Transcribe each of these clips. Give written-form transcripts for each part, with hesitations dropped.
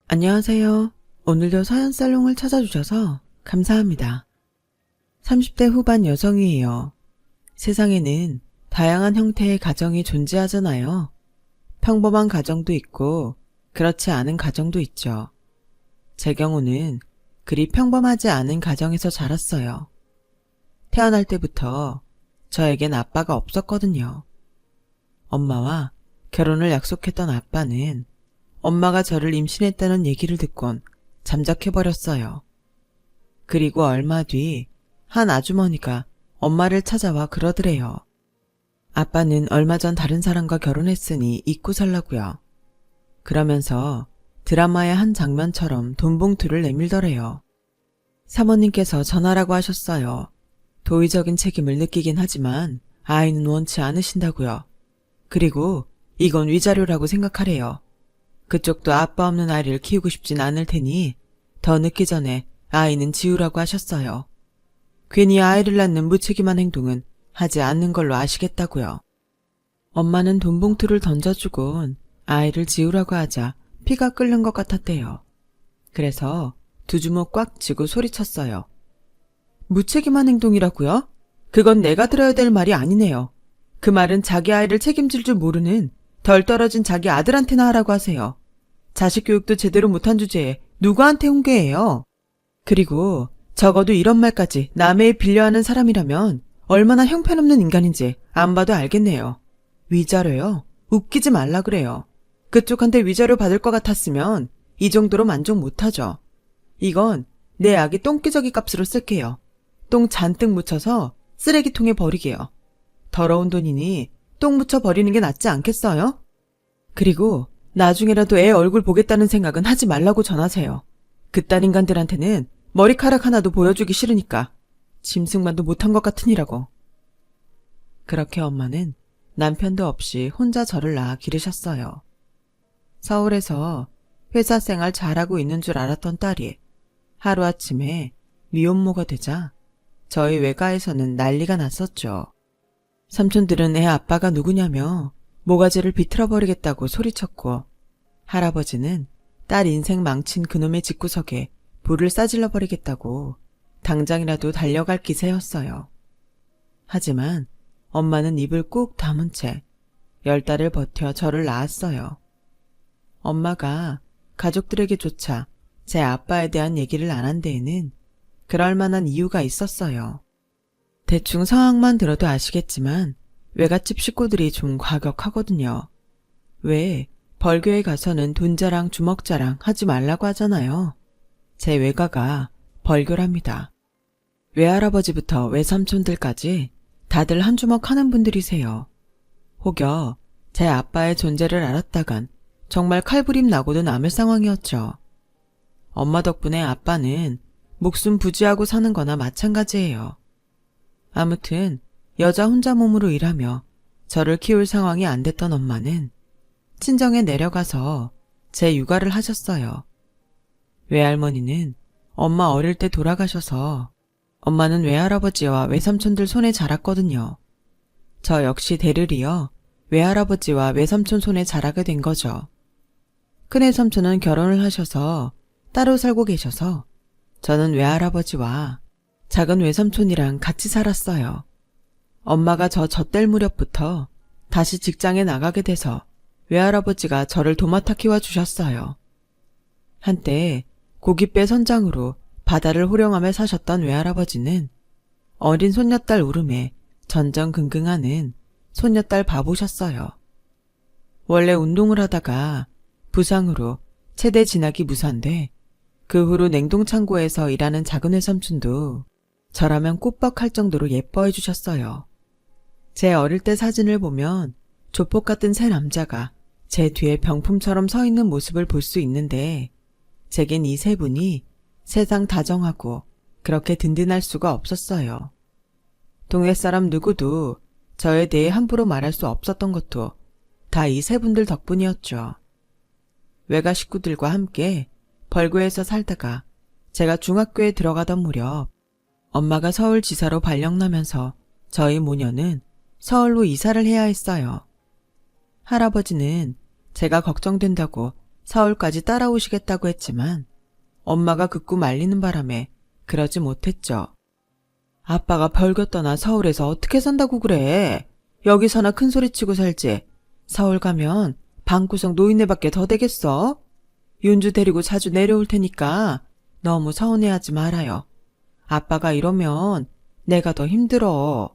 안녕하세요. 오늘도 서연살롱을 찾아주셔서 감사합니다. 30대 후반 여성이에요. 세상에는 다양한 형태의 가정이 존재하잖아요. 평범한 가정도 있고 그렇지 않은 가정도 있죠. 제 경우는 그리 평범하지 않은 가정에서 자랐어요. 태어날 때부터 저에겐 아빠가 없었거든요. 엄마와 결혼을 약속했던 아빠는 엄마가 저를 임신했다는 얘기를 듣곤 잠적해버렸어요. 그리고 얼마 뒤 한 아주머니가 엄마를 찾아와 그러더래요. 아빠는 얼마 전 다른 사람과 결혼했으니 잊고 살라고요. 그러면서 드라마의 한 장면처럼 돈 봉투를 내밀더래요. 사모님께서 전화라고 하셨어요. 도의적인 책임을 느끼긴 하지만 아이는 원치 않으신다고요. 그리고 이건 위자료라고 생각하래요. 그쪽도 아빠 없는 아이를 키우고 싶진 않을 테니 더 늦기 전에 아이는 지우라고 하셨어요. 괜히 아이를 낳는 무책임한 행동은 하지 않는 걸로 아시겠다고요. 엄마는 돈 봉투를 던져주곤 아이를 지우라고 하자 피가 끓는 것 같았대요. 그래서 두 주먹 꽉 쥐고 소리쳤어요. 무책임한 행동이라고요? 그건 내가 들어야 될 말이 아니네요. 그 말은 자기 아이를 책임질 줄 모르는 덜 떨어진 자기 아들한테나 하라고 하세요. 자식 교육도 제대로 못한 주제에 누구한테 훈계해요? 그리고 적어도 이런 말까지 남의 일 빌려하는 사람이라면 얼마나 형편없는 인간인지 안 봐도 알겠네요. 위자료요? 웃기지 말라 그래요. 그쪽한테 위자료 받을 것 같았으면 이 정도로 만족 못하죠. 이건 내 아기 똥기저귀 값으로 쓸게요. 똥 잔뜩 묻혀서 쓰레기통에 버리게요. 더러운 돈이니 똥 묻혀 버리는 게 낫지 않겠어요? 그리고 나중에라도 애 얼굴 보겠다는 생각은 하지 말라고 전하세요. 그딴 인간들한테는 머리카락 하나도 보여주기 싫으니까 짐승만도 못한 것 같으니라고. 그렇게 엄마는 남편도 없이 혼자 저를 낳아 기르셨어요. 서울에서 회사 생활 잘하고 있는 줄 알았던 딸이 하루아침에 미혼모가 되자 저희 외가에서는 난리가 났었죠. 삼촌들은 애 아빠가 누구냐며 모가지를 비틀어버리겠다고 소리쳤고, 할아버지는 딸 인생 망친 그놈의 집구석에 불을 싸질러버리겠다고 당장이라도 달려갈 기세였어요. 하지만 엄마는 입을 꾹 다문 채 10달을 버텨 저를 낳았어요. 엄마가 가족들에게조차 제 아빠에 대한 얘기를 안 한 데에는 그럴 만한 이유가 있었어요. 대충 상황만 들어도 아시겠지만 외갓집 식구들이 좀 과격하거든요. 왜 벌교에 가서는 돈자랑 주먹자랑 하지 말라고 하잖아요. 제 외가가 벌교랍니다. 외할아버지부터 외삼촌들까지 다들 한 주먹 하는 분들이세요. 혹여 제 아빠의 존재를 알았다간 정말 칼부림 나고도 남을 상황이었죠. 엄마 덕분에 아빠는 목숨 부지하고 사는 거나 마찬가지예요. 아무튼 여자 혼자 몸으로 일하며 저를 키울 상황이 안 됐던 엄마는 친정에 내려가서 제 육아를 하셨어요. 외할머니는 엄마 어릴 때 돌아가셔서 엄마는 외할아버지와 외삼촌들 손에 자랐거든요. 저 역시 대를 이어 외할아버지와 외삼촌 손에 자라게 된 거죠. 큰애 삼촌은 결혼을 하셔서 따로 살고 계셔서 저는 외할아버지와 작은 외삼촌이랑 같이 살았어요. 엄마가 저 젖될 무렵부터 다시 직장에 나가게 돼서 외할아버지가 저를 도맡아 키워주셨어요. 한때 고깃배 선장으로 바다를 호령하며 사셨던 외할아버지는 어린 손녀딸 울음에 전전긍긍하는 손녀딸 바보셨어요. 원래 운동을 하다가 부상으로 체대 진학이 무산돼 그 후로 냉동창고에서 일하는 작은 외삼촌도 저라면 꾸벅할 정도로 예뻐해 주셨어요. 제 어릴 때 사진을 보면 조폭 같은 새 남자가 제 뒤에 병품처럼 서 있는 모습을 볼 수 있는데 제겐 이 세 분이 세상 다정하고 그렇게 든든할 수가 없었어요. 동네 사람 누구도 저에 대해 함부로 말할 수 없었던 것도 다 이 세 분들 덕분이었죠. 외가 식구들과 함께 벌교에서 살다가 제가 중학교에 들어가던 무렵 엄마가 서울지사로 발령나면서 저희 모녀는 서울로 이사를 해야 했어요. 할아버지는 제가 걱정된다고 서울까지 따라오시겠다고 했지만 엄마가 극구 말리는 바람에 그러지 못했죠. 아빠가 벌교 떠나 서울에서 어떻게 산다고 그래? 여기서나 큰 소리치고 살지. 서울 가면 방구석 노인네밖에 더 되겠어? 윤주 데리고 자주 내려올 테니까 너무 서운해하지 말아요. 아빠가 이러면 내가 더 힘들어.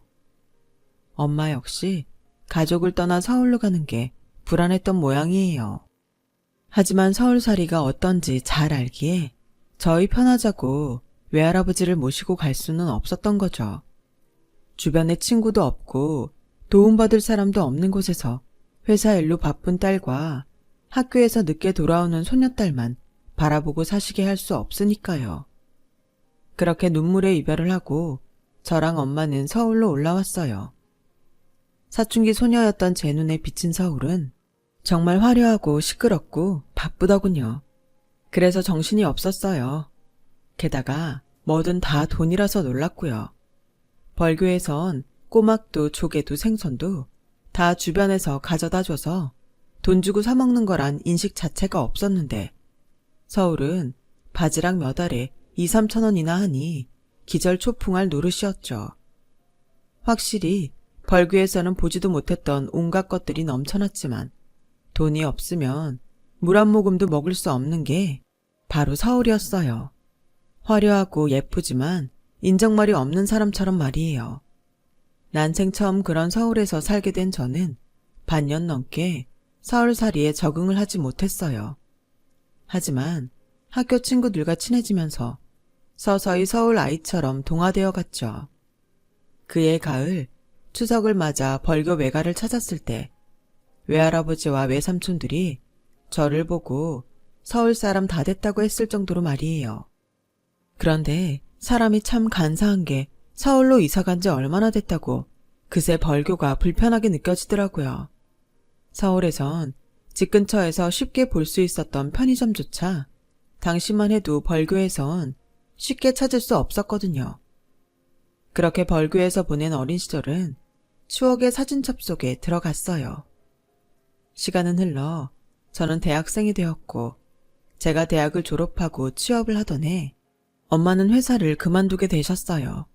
엄마 역시 가족을 떠나 서울로 가는 게 불안했던 모양이에요. 하지만 서울살이가 어떤지 잘 알기에 저희 편하자고 외할아버지를 모시고 갈 수는 없었던 거죠. 주변에 친구도 없고 도움받을 사람도 없는 곳에서 회사 일로 바쁜 딸과 학교에서 늦게 돌아오는 소녀딸만 바라보고 사시게 할 수 없으니까요. 그렇게 눈물의 이별을 하고 저랑 엄마는 서울로 올라왔어요. 사춘기 소녀였던 제 눈에 비친 서울은 정말 화려하고 시끄럽고 바쁘더군요. 그래서 정신이 없었어요. 게다가 뭐든 다 돈이라서 놀랐고요. 벌교에선 꼬막도 조개도 생선도 다 주변에서 가져다 줘서 돈 주고 사 먹는 거란 인식 자체가 없었는데 서울은 바지락 몇 알에 2, 3천 원이나 하니 기절초풍할 노릇이었죠. 확실히 벌교에서는 보지도 못했던 온갖 것들이 넘쳐났지만 돈이 없으면 물 한 모금도 먹을 수 없는 게 바로 서울이었어요. 화려하고 예쁘지만 인정말이 없는 사람처럼 말이에요. 난생 처음 그런 서울에서 살게 된 저는 반년 넘게 서울살이에 적응을 하지 못했어요. 하지만 학교 친구들과 친해지면서 서서히 서울 아이처럼 동화되어 갔죠. 그해 가을 추석을 맞아 벌교 외가를 찾았을 때 외할아버지와 외삼촌들이 저를 보고 서울 사람 다 됐다고 했을 정도로 말이에요. 그런데 사람이 참 간사한 게 서울로 이사간 지 얼마나 됐다고 그새 벌교가 불편하게 느껴지더라고요. 서울에선 집 근처에서 쉽게 볼 수 있었던 편의점조차 당시만 해도 벌교에선 쉽게 찾을 수 없었거든요. 그렇게 벌교에서 보낸 어린 시절은 추억의 사진첩 속에 들어갔어요. 시간은 흘러 저는 대학생이 되었고 제가 대학을 졸업하고 취업을 하던 해 엄마는 회사를 그만두게 되셨어요.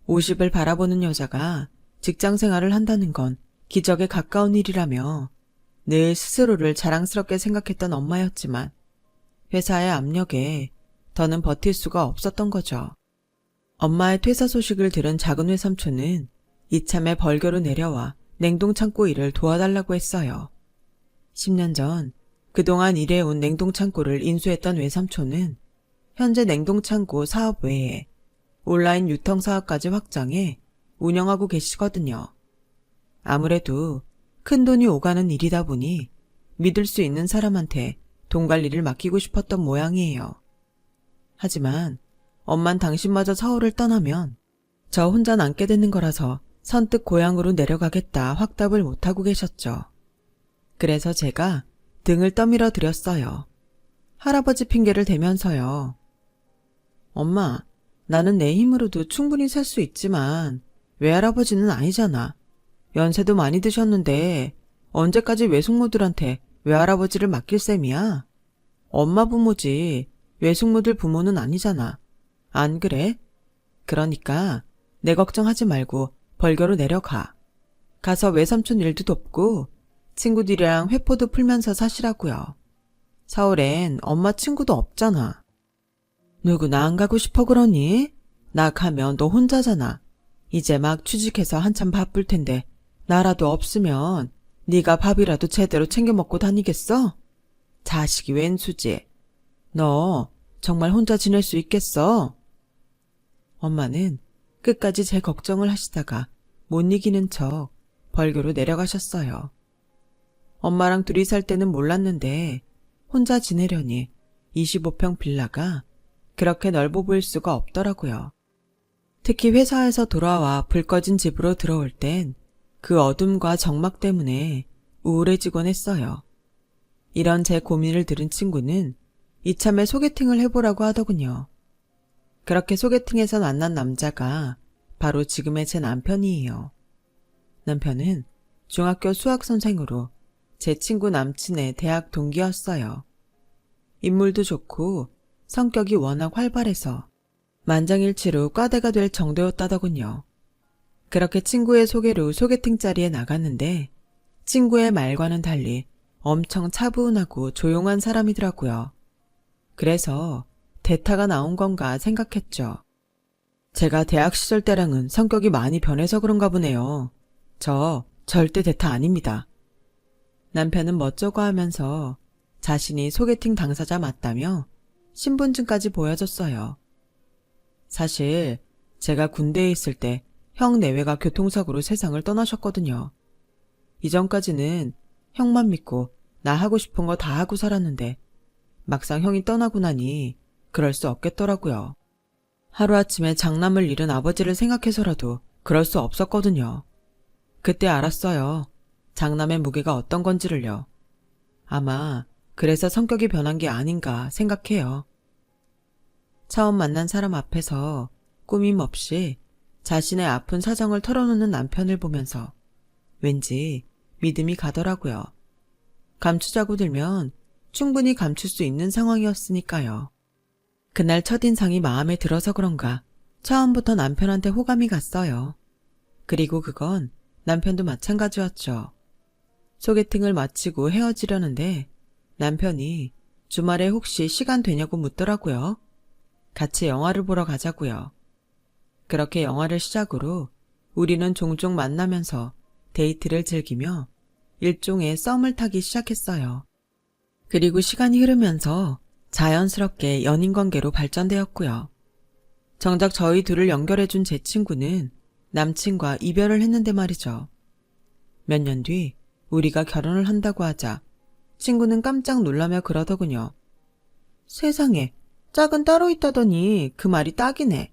50을 바라보는 여자가 직장 생활을 한다는 건 기적에 가까운 일이라며 늘 스스로를 자랑스럽게 생각했던 엄마였지만 회사의 압력에 더는 버틸 수가 없었던 거죠. 엄마의 퇴사 소식을 들은 작은 외삼촌은 이참에 벌교로 내려와 냉동창고 일을 도와달라고 했어요. 10년 전 그동안 일해온 냉동창고를 인수했던 외삼촌은 현재 냉동창고 사업 외에 온라인 유통 사업까지 확장해 운영하고 계시거든요. 아무래도 큰돈이 오가는 일이다 보니 믿을 수 있는 사람한테 돈 관리를 맡기고 싶었던 모양이에요. 하지만 엄만 당신마저 서울을 떠나면 저 혼자 남게 되는 거라서 선뜻 고향으로 내려가겠다 확답을 못하고 계셨죠. 그래서 제가 등을 떠밀어 드렸어요. 할아버지 핑계를 대면서요. 엄마, 나는 내 힘으로도 충분히 살 수 있지만 외할아버지는 아니잖아. 연세도 많이 드셨는데 언제까지 외숙모들한테 외할아버지를 맡길 셈이야? 엄마 부모지 외숙모들 부모는 아니잖아. 안 그래? 그러니까 내 걱정하지 말고 벌교로 내려가. 가서 외삼촌 일도 돕고 친구들이랑 회포도 풀면서 사시라고요. 서울엔 엄마 친구도 없잖아. 누구나 안 가고 싶어 그러니? 나 가면 너 혼자잖아. 이제 막 취직해서 한참 바쁠 텐데 나라도 없으면 네가 밥이라도 제대로 챙겨 먹고 다니겠어? 자식이 웬 수지. 너 정말 혼자 지낼 수 있겠어? 엄마는 끝까지 제 걱정을 하시다가 못 이기는 척 벌교로 내려가셨어요. 엄마랑 둘이 살 때는 몰랐는데 혼자 지내려니 25평 빌라가 그렇게 넓어 보일 수가 없더라고요. 특히 회사에서 돌아와 불 꺼진 집으로 들어올 땐 그 어둠과 적막 때문에 우울해지곤 했어요. 이런 제 고민을 들은 친구는 이참에 소개팅을 해보라고 하더군요. 그렇게 소개팅에서 만난 남자가 바로 지금의 제 남편이에요. 남편은 중학교 수학선생으로 제 친구 남친의 대학 동기였어요. 인물도 좋고 성격이 워낙 활발해서 만장일치로 과대가 될 정도였다더군요. 그렇게 친구의 소개로 소개팅 자리에 나갔는데 친구의 말과는 달리 엄청 차분하고 조용한 사람이더라고요. 그래서 대타가 나온 건가 생각했죠. 제가 대학 시절 때랑은 성격이 많이 변해서 그런가 보네요. 저 절대 대타 아닙니다. 남편은 멋쩍어 하면서 자신이 소개팅 당사자 맞다며 신분증까지 보여줬어요. 사실 제가 군대에 있을 때 형 내외가 교통사고로 세상을 떠나셨거든요. 이전까지는 형만 믿고 나 하고 싶은 거 다 하고 살았는데 막상 형이 떠나고 나니 그럴 수 없겠더라고요. 하루아침에 장남을 잃은 아버지를 생각해서라도 그럴 수 없었거든요. 그때 알았어요. 장남의 무게가 어떤 건지를요. 아마 그래서 성격이 변한 게 아닌가 생각해요. 처음 만난 사람 앞에서 꾸밈 없이 자신의 아픈 사정을 털어놓는 남편을 보면서 왠지 믿음이 가더라고요. 감추자고 들면 충분히 감출 수 있는 상황이었으니까요. 그날 첫인상이 마음에 들어서 그런가 처음부터 남편한테 호감이 갔어요. 그리고 그건 남편도 마찬가지였죠. 소개팅을 마치고 헤어지려는데 남편이 주말에 혹시 시간 되냐고 묻더라고요. 같이 영화를 보러 가자고요. 그렇게 영화를 시작으로 우리는 종종 만나면서 데이트를 즐기며 일종의 썸을 타기 시작했어요. 그리고 시간이 흐르면서 자연스럽게 연인관계로 발전되었고요. 정작 저희 둘을 연결해준 제 친구는 남친과 이별을 했는데 말이죠. 몇 년 뒤 우리가 결혼을 한다고 하자 친구는 깜짝 놀라며 그러더군요. 세상에, 짝은 따로 있다더니 그 말이 딱이네.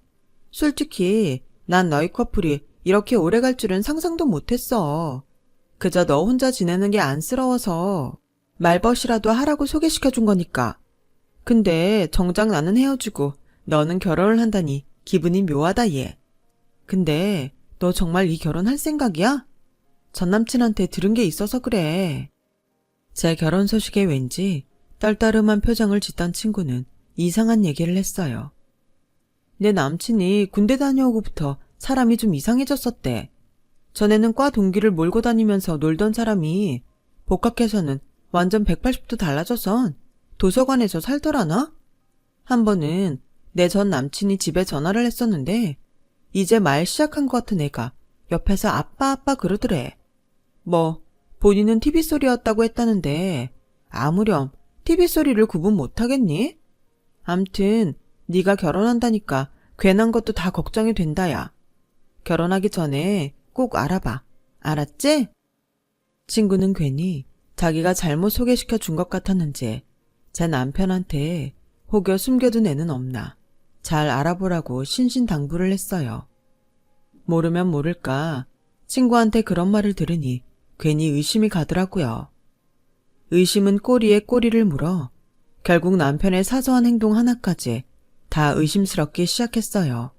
솔직히 난 너희 커플이 이렇게 오래 갈 줄은 상상도 못했어. 그저 너 혼자 지내는 게 안쓰러워서 말벗이라도 하라고 소개시켜준 거니까. 근데 정작 나는 헤어지고 너는 결혼을 한다니 기분이 묘하다 얘. 근데 너 정말 이 결혼할 생각이야? 전 남친한테 들은 게 있어서 그래. 제 결혼 소식에 왠지 떨떠름한 표정을 짓던 친구는 이상한 얘기를 했어요. 내 남친이 군대 다녀오고부터 사람이 좀 이상해졌었대. 전에는 과 동기를 몰고 다니면서 놀던 사람이 복학해서는 완전 180도 달라져선 도서관에서 살더라나? 한 번은 내 전 남친이 집에 전화를 했었는데 이제 말 시작한 것 같은 애가 옆에서 아빠 그러더래. 뭐 본인은 TV 소리였다고 했다는데 아무렴 TV 소리를 구분 못하겠니? 암튼 네가 결혼한다니까 괜한 것도 다 걱정이 된다야. 결혼하기 전에 꼭 알아봐. 알았지? 친구는 괜히 자기가 잘못 소개시켜 준 것 같았는지 제 남편한테 혹여 숨겨둔 애는 없나 잘 알아보라고 신신당부를 했어요. 모르면 모를까 친구한테 그런 말을 들으니 괜히 의심이 가더라고요. 의심은 꼬리에 꼬리를 물어 결국 남편의 사소한 행동 하나까지 다 의심스럽기 시작했어요.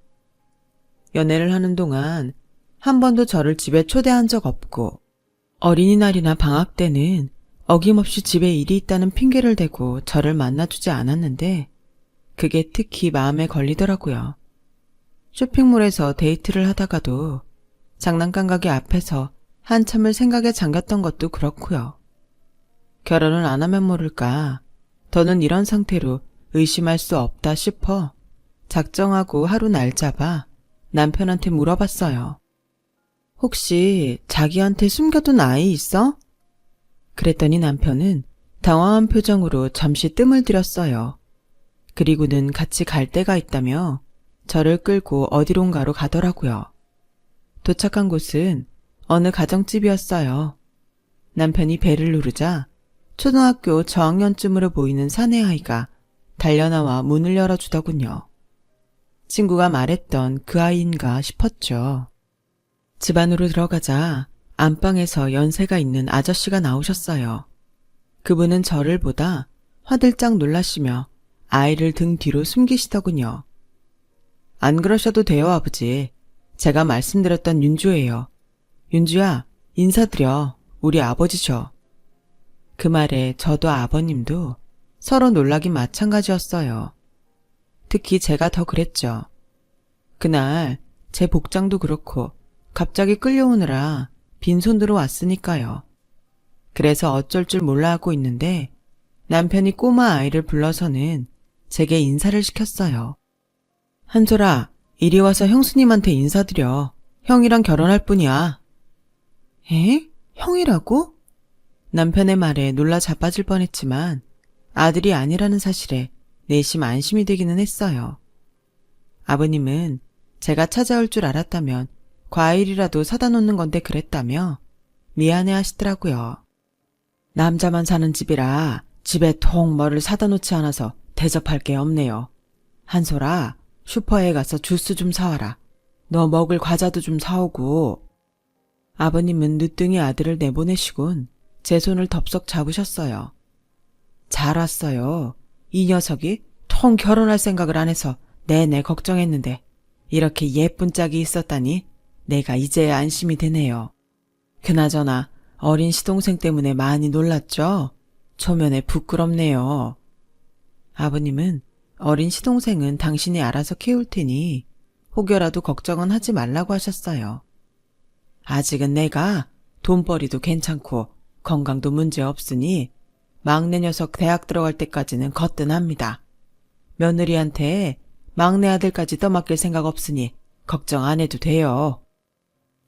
연애를 하는 동안 한 번도 저를 집에 초대한 적 없고 어린이날이나 방학 때는 어김없이 집에 일이 있다는 핑계를 대고 저를 만나주지 않았는데 그게 특히 마음에 걸리더라고요. 쇼핑몰에서 데이트를 하다가도 장난감 가게 앞에서 한참을 생각에 잠겼던 것도 그렇고요. 결혼을 안 하면 모를까 더는 이런 상태로 의심할 수 없다 싶어 작정하고 하루 날 잡아 남편한테 물어봤어요. 혹시 자기한테 숨겨둔 아이 있어? 그랬더니 남편은 당황한 표정으로 잠시 뜸을 들였어요. 그리고는 같이 갈 데가 있다며 저를 끌고 어디론가로 가더라고요. 도착한 곳은 어느 가정집이었어요. 남편이 배를 누르자 초등학교 저학년쯤으로 보이는 사내 아이가 달려나와 문을 열어주더군요. 친구가 말했던 그 아이인가 싶었죠. 집 안으로 들어가자 안방에서 연세가 있는 아저씨가 나오셨어요. 그분은 저를 보다 화들짝 놀라시며 아이를 등 뒤로 숨기시더군요. 안 그러셔도 돼요, 아버지. 제가 말씀드렸던 윤주예요. 윤주야, 인사드려. 우리 아버지셔. 그 말에 저도 아버님도 서로 놀라긴 마찬가지였어요. 특히 제가 더 그랬죠. 그날 제 복장도 그렇고 갑자기 끌려오느라 빈손으로 왔으니까요. 그래서 어쩔 줄 몰라 하고 있는데 남편이 꼬마 아이를 불러서는 제게 인사를 시켰어요. 한솔아, 이리 와서 형수님한테 인사드려. 형이랑 결혼할 뿐이야. 에? 형이라고? 남편의 말에 놀라 자빠질 뻔했지만 아들이 아니라는 사실에 내심 안심이 되기는 했어요. 아버님은 제가 찾아올 줄 알았다면 과일이라도 사다 놓는 건데 그랬다며 미안해 하시더라고요. 남자만 사는 집이라 집에 통 뭐를 사다 놓지 않아서 대접할 게 없네요. 한솔아, 슈퍼에 가서 주스 좀 사와라. 너 먹을 과자도 좀 사오고. 아버님은 늦둥이 아들을 내보내시곤 제 손을 덥석 잡으셨어요. 잘 왔어요. 이 녀석이 통 결혼할 생각을 안 해서 내내 걱정했는데 이렇게 예쁜 짝이 있었다니 내가 이제야 안심이 되네요. 그나저나 어린 시동생 때문에 많이 놀랐죠? 초면에 부끄럽네요. 아버님은 어린 시동생은 당신이 알아서 키울 테니 혹여라도 걱정은 하지 말라고 하셨어요. 아직은 내가 돈벌이도 괜찮고 건강도 문제 없으니 막내 녀석 대학 들어갈 때까지는 거뜬합니다. 며느리한테 막내 아들까지 떠맡길 생각 없으니 걱정 안 해도 돼요.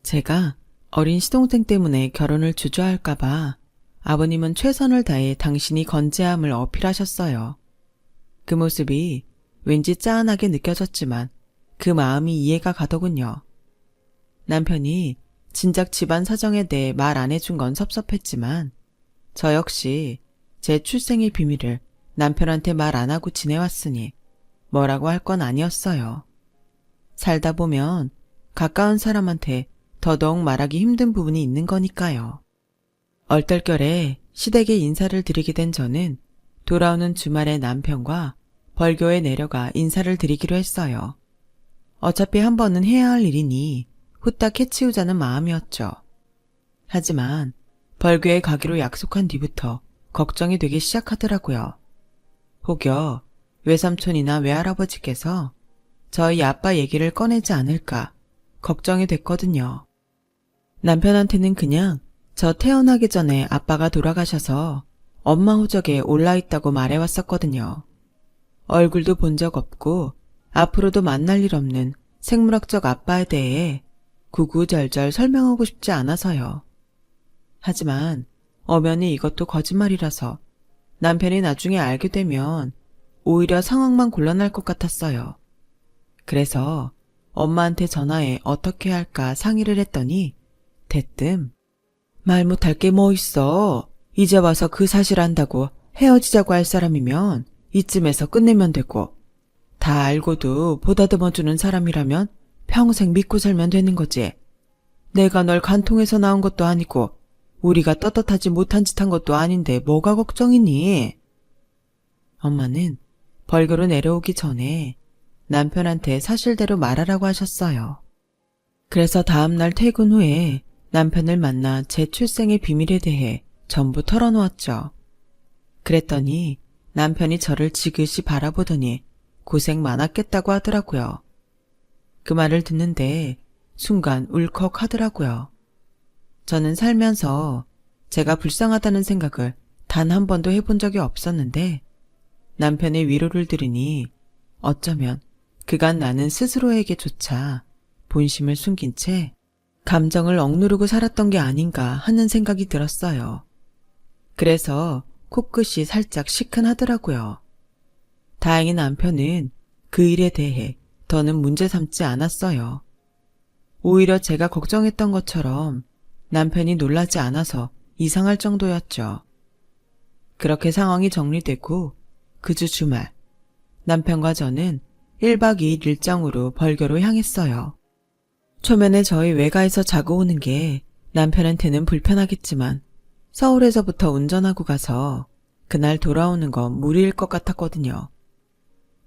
제가 어린 시동생 때문에 결혼을 주저할까봐 아버님은 최선을 다해 당신이 건재함을 어필하셨어요. 그 모습이 왠지 짠하게 느껴졌지만 그 마음이 이해가 가더군요. 남편이 진작 집안 사정에 대해 말 안 해준 건 섭섭했지만 저 역시 제 출생의 비밀을 남편한테 말 안 하고 지내왔으니 뭐라고 할 건 아니었어요. 살다 보면 가까운 사람한테 더더욱 말하기 힘든 부분이 있는 거니까요. 얼떨결에 시댁에 인사를 드리게 된 저는 돌아오는 주말에 남편과 벌교에 내려가 인사를 드리기로 했어요. 어차피 한 번은 해야 할 일이니 후딱 해치우자는 마음이었죠. 하지만 벌교에 가기로 약속한 뒤부터 걱정이 되기 시작하더라고요. 혹여 외삼촌이나 외할아버지께서 저희 아빠 얘기를 꺼내지 않을까 걱정이 됐거든요. 남편한테는 그냥 저 태어나기 전에 아빠가 돌아가셔서 엄마 호적에 올라있다고 말해왔었거든요. 얼굴도 본 적 없고 앞으로도 만날 일 없는 생물학적 아빠에 대해 구구절절 설명하고 싶지 않아서요. 하지만 엄연히 이것도 거짓말이라서 남편이 나중에 알게 되면 오히려 상황만 곤란할 것 같았어요. 그래서 엄마한테 전화해 어떻게 할까 상의를 했더니 대뜸 말 못할 게 뭐 있어. 이제 와서 그 사실 안다고 헤어지자고 할 사람이면 이쯤에서 끝내면 되고 다 알고도 보다듬어주는 사람이라면 평생 믿고 살면 되는 거지. 내가 널 간통해서 낳은 것도 아니고 우리가 떳떳하지 못한 짓 한 것도 아닌데 뭐가 걱정이니? 엄마는 벌교로 내려오기 전에 남편한테 사실대로 말하라고 하셨어요. 그래서 다음날 퇴근 후에 남편을 만나 제 출생의 비밀에 대해 전부 털어놓았죠. 그랬더니 남편이 저를 지그시 바라보더니 고생 많았겠다고 하더라고요. 그 말을 듣는데 순간 울컥 하더라고요. 저는 살면서 제가 불쌍하다는 생각을 단 한 번도 해본 적이 없었는데 남편의 위로를 들으니 어쩌면 그간 나는 스스로에게조차 본심을 숨긴 채 감정을 억누르고 살았던 게 아닌가 하는 생각이 들었어요. 그래서 코끝이 살짝 시큰하더라고요. 다행히 남편은 그 일에 대해 더는 문제 삼지 않았어요. 오히려 제가 걱정했던 것처럼 남편이 놀라지 않아서 이상할 정도였죠. 그렇게 상황이 정리되고 그 주 주말 남편과 저는 1박 2일 일정으로 벌교로 향했어요. 초면에 저희 외가에서 자고 오는 게 남편한테는 불편하겠지만 서울에서부터 운전하고 가서 그날 돌아오는 건 무리일 것 같았거든요.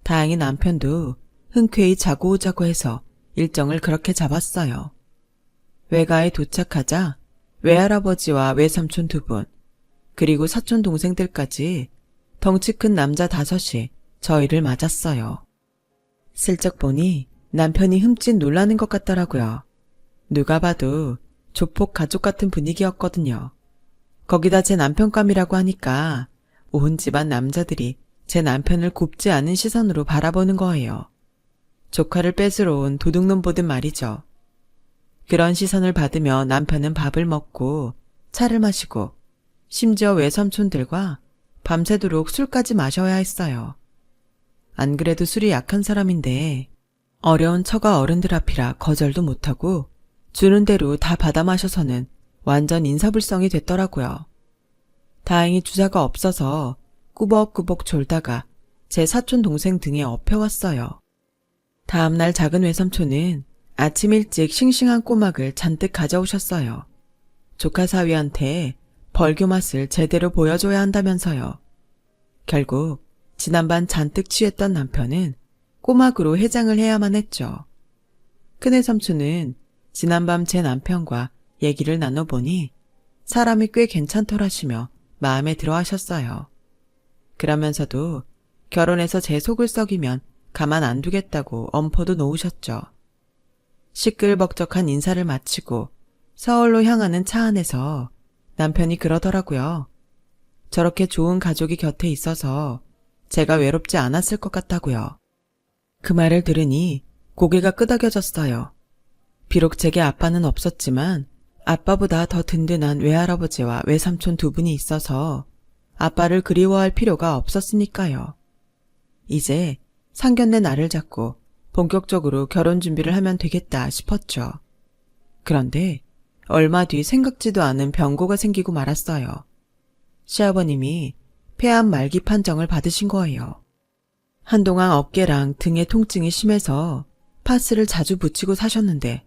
다행히 남편도 흔쾌히 자고 오자고 해서 일정을 그렇게 잡았어요. 외가에 도착하자 외할아버지와 외삼촌 두 분, 그리고 사촌 동생들까지 덩치 큰 남자 5이 저희를 맞았어요. 슬쩍 보니 남편이 흠칫 놀라는 것 같더라고요. 누가 봐도 조폭 가족 같은 분위기였거든요. 거기다 제 남편감이라고 하니까 온 집안 남자들이 제 남편을 곱지 않은 시선으로 바라보는 거예요. 조카를 뺏으러 온 도둑놈 보듯 말이죠. 그런 시선을 받으며 남편은 밥을 먹고 차를 마시고 심지어 외삼촌들과 밤새도록 술까지 마셔야 했어요. 안 그래도 술이 약한 사람인데 어려운 처가 어른들 앞이라 거절도 못하고 주는 대로 다 받아 마셔서는 완전 인사불성이 됐더라고요. 다행히 주사가 없어서 꾸벅꾸벅 졸다가 제 사촌 동생 등에 엎혀왔어요. 다음날 작은 외삼촌은 아침 일찍 싱싱한 꼬막을 잔뜩 가져오셨어요. 조카 사위한테 벌교 맛을 제대로 보여줘야 한다면서요. 결국 지난밤 잔뜩 취했던 남편은 꼬막으로 해장을 해야만 했죠. 큰외삼촌은 지난밤 제 남편과 얘기를 나눠보니 사람이 꽤 괜찮더라시며 마음에 들어 하셨어요. 그러면서도 결혼해서 제 속을 썩이면 가만 안 두겠다고 엄포도 놓으셨죠. 시끌벅적한 인사를 마치고 서울로 향하는 차 안에서 남편이 그러더라고요. 저렇게 좋은 가족이 곁에 있어서 제가 외롭지 않았을 것 같다고요. 그 말을 들으니 고개가 끄덕여졌어요. 비록 제게 아빠는 없었지만 아빠보다 더 든든한 외할아버지와 외삼촌 2분이 있어서 아빠를 그리워할 필요가 없었으니까요. 이제 상견례 날을 잡고 본격적으로 결혼 준비를 하면 되겠다 싶었죠. 그런데 얼마 뒤 생각지도 않은 병고가 생기고 말았어요. 시아버님이 폐암 말기 판정을 받으신 거예요. 한동안 어깨랑 등의 통증이 심해서 파스를 자주 붙이고 사셨는데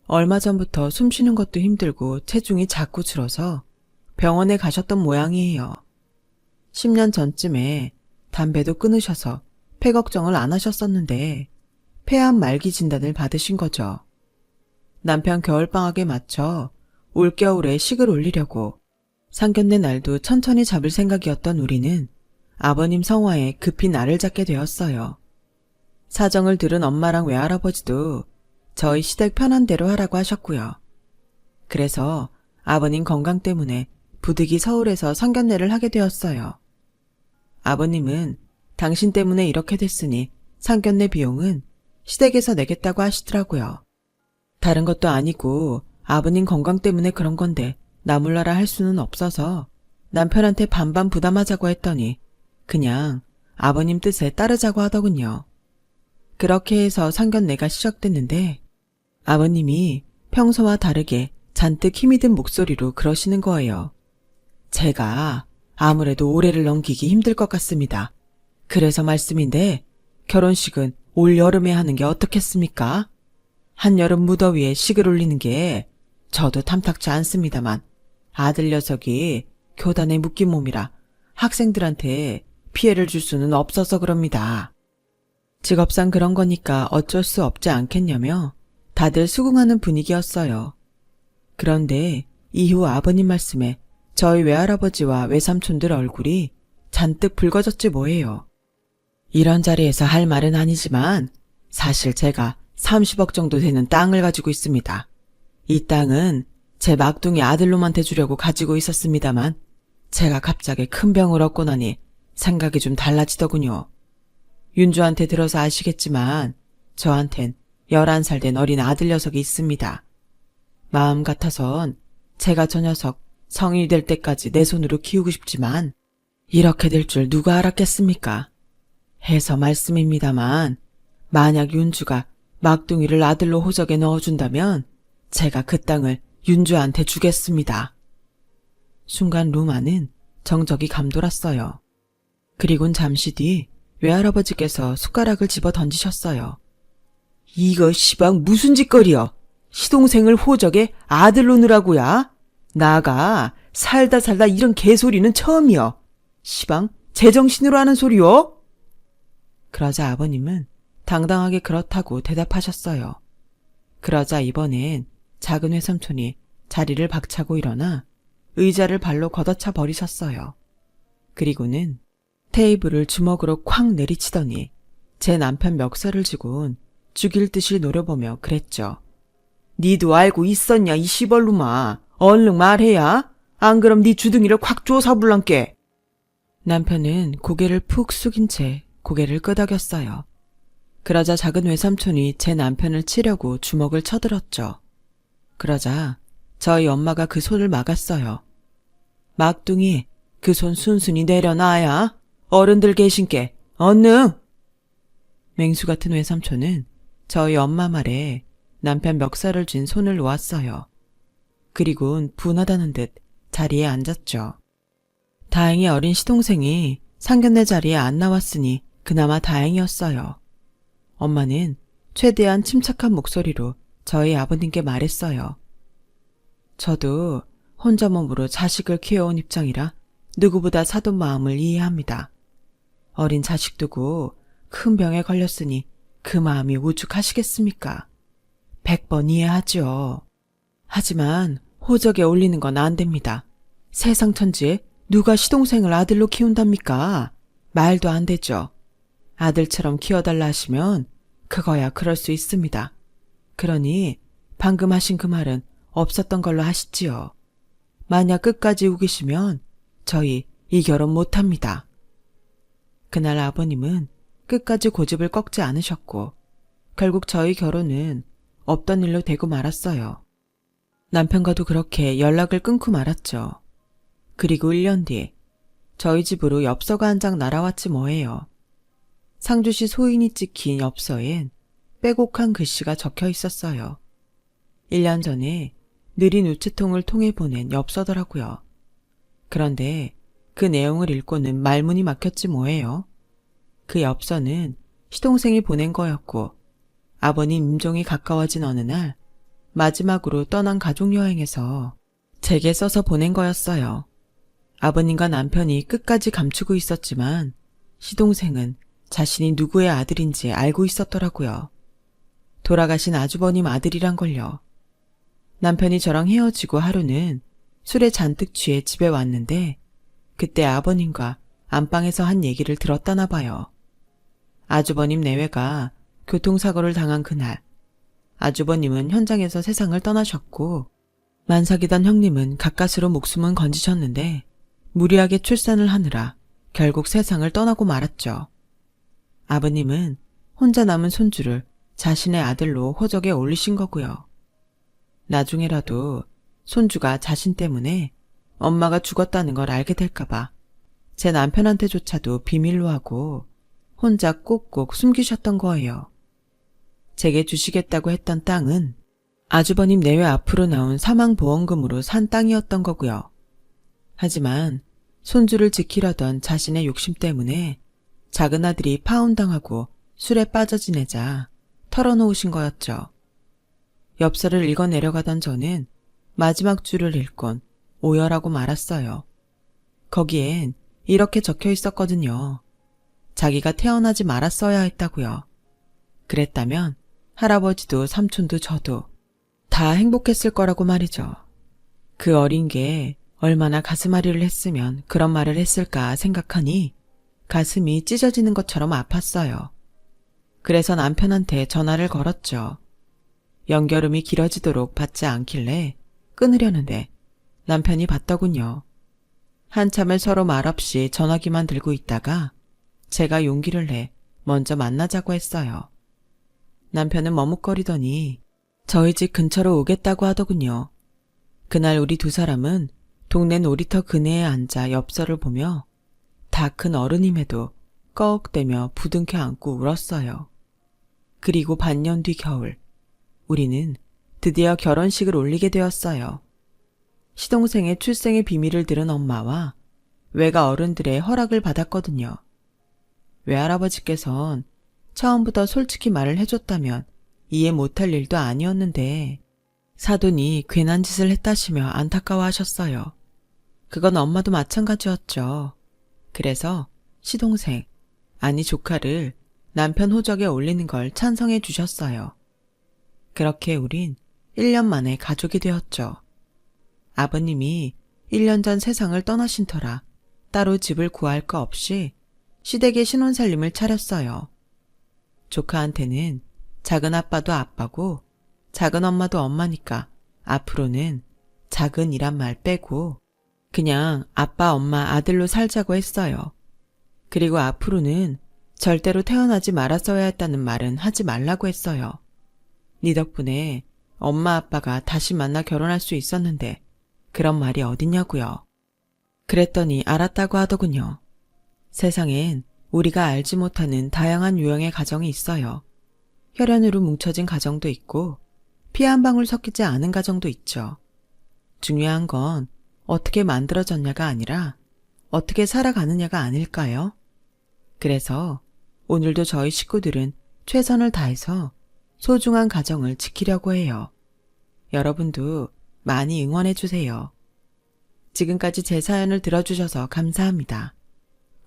얼마 전부터 숨 쉬는 것도 힘들고 체중이 자꾸 줄어서 병원에 가셨던 모양이에요. 10년 전쯤에 담배도 끊으셔서 폐 걱정을 안 하셨었는데 폐암 말기 진단을 받으신 거죠. 남편 겨울방학에 맞춰 올겨울에 식을 올리려고 상견례 날도 천천히 잡을 생각이었던 우리는 아버님 성화에 급히 날을 잡게 되었어요. 사정을 들은 엄마랑 외할아버지도 저희 시댁 편한 대로 하라고 하셨고요. 그래서 아버님 건강 때문에 부득이 서울에서 상견례를 하게 되었어요. 아버님은 당신 때문에 이렇게 됐으니 상견례 비용은 시댁에서 내겠다고 하시더라고요. 다른 것도 아니고 아버님 건강 때문에 그런 건데 나 몰라라 할 수는 없어서 남편한테 반반 부담하자고 했더니 그냥 아버님 뜻에 따르자고 하더군요. 그렇게 해서 상견례가 시작됐는데 아버님이 평소와 다르게 잔뜩 힘이 든 목소리로 그러시는 거예요. 제가 아무래도 올해를 넘기기 힘들 것 같습니다. 그래서 말씀인데 결혼식은 올 여름에 하는 게 어떻겠습니까? 한여름 무더위에 식을 올리는 게 저도 탐탁지 않습니다만 아들 녀석이 교단에 묶인 몸이라 학생들한테 피해를 줄 수는 없어서 그럽니다. 직업상 그런 거니까 어쩔 수 없지 않겠냐며 다들 수긍하는 분위기였어요. 그런데 이후 아버님 말씀에 저희 외할아버지와 외삼촌들 얼굴이 잔뜩 붉어졌지 뭐예요. 이런 자리에서 할 말은 아니지만 사실 제가 30억 정도 되는 땅을 가지고 있습니다. 이 땅은 제 막둥이 아들놈한테 주려고 가지고 있었습니다만 제가 갑자기 큰 병을 얻고 나니 생각이 좀 달라지더군요. 윤주한테 들어서 아시겠지만 저한텐 11살 된 어린 아들 녀석이 있습니다. 마음 같아선 제가 저 녀석 성인이 될 때까지 내 손으로 키우고 싶지만 이렇게 될 줄 누가 알았겠습니까? 해서 말씀입니다만 만약 윤주가 막둥이를 아들로 호적에 넣어준다면 제가 그 땅을 윤주한테 주겠습니다. 순간 루마는 정적이 감돌았어요. 그리곤 잠시 뒤 외할아버지께서 숟가락을 집어 던지셨어요. 이거 시방 무슨 짓거리여? 시동생을 호적에 아들로 넣으라고야? 나가 살다 이런 개소리는 처음이여. 시방 제정신으로 하는 소리요? 그러자 아버님은 당당하게 그렇다고 대답하셨어요. 그러자 이번엔 작은 외삼촌이 자리를 박차고 일어나 의자를 발로 걷어차 버리셨어요. 그리고는 테이블을 주먹으로 쾅 내리치더니 제 남편 멱살을 쥐곤 죽일 듯이 노려보며 그랬죠. 니도 알고 있었냐 이 시벌놈아. 얼른 말해야. 안 그럼 니 주둥이를 콱 쪼사불란께. 남편은 고개를 푹 숙인 채 고개를 끄덕였어요. 그러자 작은 외삼촌이 제 남편을 치려고 주먹을 쳐들었죠. 그러자 저희 엄마가 그 손을 막았어요. 막둥이, 그 손 순순히 내려놔야. 어른들 계신께 얼른. 맹수 같은 외삼촌은 저희 엄마 말에 남편 멱살을 쥔 손을 놓았어요. 그리곤 분하다는 듯 자리에 앉았죠. 다행히 어린 시동생이 상견례 자리에 안 나왔으니 그나마 다행이었어요. 엄마는 최대한 침착한 목소리로 저희 아버님께 말했어요. 저도 혼자 몸으로 자식을 키워온 입장이라 누구보다 사돈 마음을 이해합니다. 어린 자식 두고 큰 병에 걸렸으니 그 마음이 오죽하시겠습니까? 100번 이해하죠. 하지만 호적에 올리는 건 안 됩니다. 세상 천지에 누가 시동생을 아들로 키운답니까? 말도 안 되죠. 아들처럼 키워달라 하시면 그거야 그럴 수 있습니다. 그러니 방금 하신 그 말은 없었던 걸로 하시지요. 만약 끝까지 우기시면 저희 이 결혼 못합니다. 그날 아버님은 끝까지 고집을 꺾지 않으셨고 결국 저희 결혼은 없던 일로 되고 말았어요. 남편과도 그렇게 연락을 끊고 말았죠. 그리고 1년 뒤 저희 집으로 엽서가 한 장 날아왔지 뭐예요. 상주시 소인이 찍힌 엽서엔 빼곡한 글씨가 적혀 있었어요. 1년 전에 느린 우체통을 통해 보낸 엽서더라고요. 그런데 그 내용을 읽고는 말문이 막혔지 뭐예요. 그 엽서는 시동생이 보낸 거였고 아버님 임종이 가까워진 어느 날 마지막으로 떠난 가족여행에서 제게 써서 보낸 거였어요. 아버님과 남편이 끝까지 감추고 있었지만 시동생은 자신이 누구의 아들인지 알고 있었더라고요. 돌아가신 아주버님 아들이란 걸요. 남편이 저랑 헤어지고 하루는 술에 잔뜩 취해 집에 왔는데 그때 아버님과 안방에서 한 얘기를 들었다나 봐요. 아주버님 내외가 교통사고를 당한 그날 아주버님은 현장에서 세상을 떠나셨고 만삭이던 형님은 가까스로 목숨은 건지셨는데 무리하게 출산을 하느라 결국 세상을 떠나고 말았죠. 아버님은 혼자 남은 손주를 자신의 아들로 호적에 올리신 거고요. 나중에라도 손주가 자신 때문에 엄마가 죽었다는 걸 알게 될까봐 제 남편한테조차도 비밀로 하고 혼자 꼭꼭 숨기셨던 거예요. 제게 주시겠다고 했던 땅은 아주버님 내외 앞으로 나온 사망보험금으로 산 땅이었던 거고요. 하지만 손주를 지키려던 자신의 욕심 때문에 작은 아들이 파혼당하고 술에 빠져 지내자 털어놓으신 거였죠. 엽서를 읽어 내려가던 저는 마지막 줄을 읽곤 오열하고 말았어요. 거기엔 이렇게 적혀 있었거든요. 자기가 태어나지 말았어야 했다고요. 그랬다면 할아버지도 삼촌도 저도 다 행복했을 거라고 말이죠. 그 어린 게 얼마나 가슴앓이를 했으면 그런 말을 했을까 생각하니 가슴이 찢어지는 것처럼 아팠어요. 그래서 남편한테 전화를 걸었죠. 연결음이 길어지도록 받지 않길래 끊으려는데 남편이 받더군요. 한참을 서로 말없이 전화기만 들고 있다가 제가 용기를 내 먼저 만나자고 했어요. 남편은 머뭇거리더니 저희 집 근처로 오겠다고 하더군요. 그날 우리 두 사람은 동네 놀이터 그네에 앉아 엽서를 보며 다 큰 어른임에도 꺽대며 부둥켜 안고 울었어요. 그리고 반년 뒤 겨울 우리는 드디어 결혼식을 올리게 되었어요. 시동생의 출생의 비밀을 들은 엄마와 외가 어른들의 허락을 받았거든요. 외할아버지께선 처음부터 솔직히 말을 해줬다면 이해 못할 일도 아니었는데 사돈이 괜한 짓을 했다시며 안타까워하셨어요. 그건 엄마도 마찬가지였죠. 그래서 시동생, 아니 조카를 남편 호적에 올리는 걸 찬성해 주셨어요. 그렇게 우린 1년 만에 가족이 되었죠. 아버님이 1년 전 세상을 떠나신 터라 따로 집을 구할 거 없이 시댁의 신혼살림을 차렸어요. 조카한테는 작은 아빠도 아빠고 작은 엄마도 엄마니까 앞으로는 작은이란 말 빼고 그냥 아빠, 엄마, 아들로 살자고 했어요. 그리고 앞으로는 절대로 태어나지 말았어야 했다는 말은 하지 말라고 했어요. 네 덕분에 엄마 아빠가 다시 만나 결혼할 수 있었는데 그런 말이 어딨냐고요. 그랬더니 알았다고 하더군요. 세상엔 우리가 알지 못하는 다양한 유형의 가정이 있어요. 혈연으로 뭉쳐진 가정도 있고 피 한 방울 섞이지 않은 가정도 있죠. 중요한 건 어떻게 만들어졌냐가 아니라 어떻게 살아가느냐가 아닐까요? 그래서 오늘도 저희 식구들은 최선을 다해서 소중한 가정을 지키려고 해요. 여러분도 많이 응원해주세요. 지금까지 제 사연을 들어주셔서 감사합니다.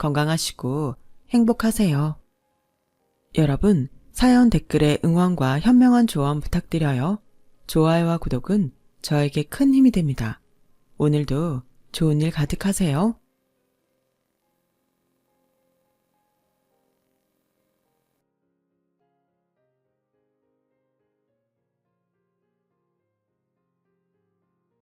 건강하시고 행복하세요. 여러분, 사연 댓글에 응원과 현명한 조언 부탁드려요. 좋아요와 구독은 저에게 큰 힘이 됩니다. 오늘도 좋은 일 가득하세요.